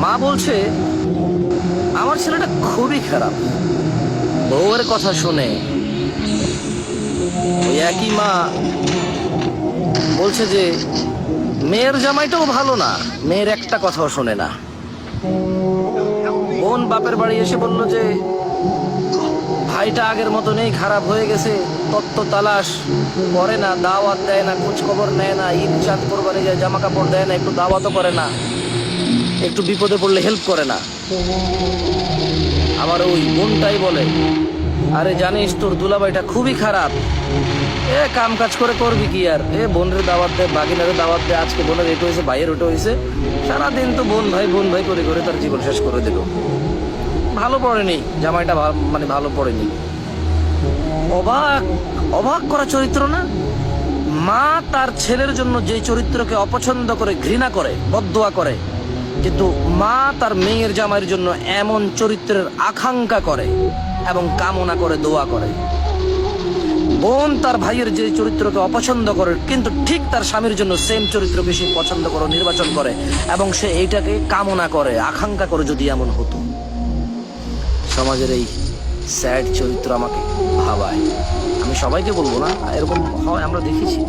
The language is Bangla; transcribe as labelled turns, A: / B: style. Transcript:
A: মা বলছে আমার ছেলেটা খুবই খারাপ। বউয়ের কথা শুনে ওই একই মা বলছে যে মেয়ের জামাইটাও ভালো না, মেয়ের একটা কথাও শোনে না। বোন বাপের বাড়ি এসে বলল যে ভাইটা আগের মতো নেই, খারাপ হয়ে গেছে, তত্ত্ব তালাশ করে না, দাওয়াত দেয় না, খোঁজ খবর নেয় না, ঈদ চাঁদ কোরবানি যায় জামা কাপড় দেয় না, একটু দাওয়াতও করে না, একটু বিপদে পড়লে হেল্প করে না। আমার ওই বোনটাই বলে আরে জানিস তোর দুলাভাইটা খুবই খারাপ, কাম কাজ করে করবি কি আর, বোনের দাওয়াত দে, বাগিনারে দাওয়াত দে, আজকে বোনের এটা হয়েছে, ভাইয়ের ওটা হয়েছে, সারাদিন তো বোন ভাই করে করে তার জীবন শেষ করে দিল। ভালো পড়েনি জামাইটা, মানে ভালো পড়েনি। অবাক অবাক করা চরিত্র না? মা তার ছেলের জন্য যে চরিত্রকে অপছন্দ করে, ঘৃণা করে, বদদোয়া করে, কিন্তু মা তার মেয়ের জামাইয়ের জন্য এমন চরিত্রের আকাঙ্ক্ষা করে এবং কামনা করে, দোয়া করে। বোন তার ভাইয়ের যে চরিত্রকে অপছন্দ করে, কিন্তু ঠিক তার স্বামীর জন্য সেম চরিত্রকে সে পছন্দ করে, নির্বাচন করে, এবং সে এইটাকে কামনা করে, আকাঙ্ক্ষা করে যদি এমন হতো। সমাজের এই স্যাড চরিত্র আমাকে ভাবায়। আমি সবাইকে বলবো না, এরকম হয় আমরা দেখেছি।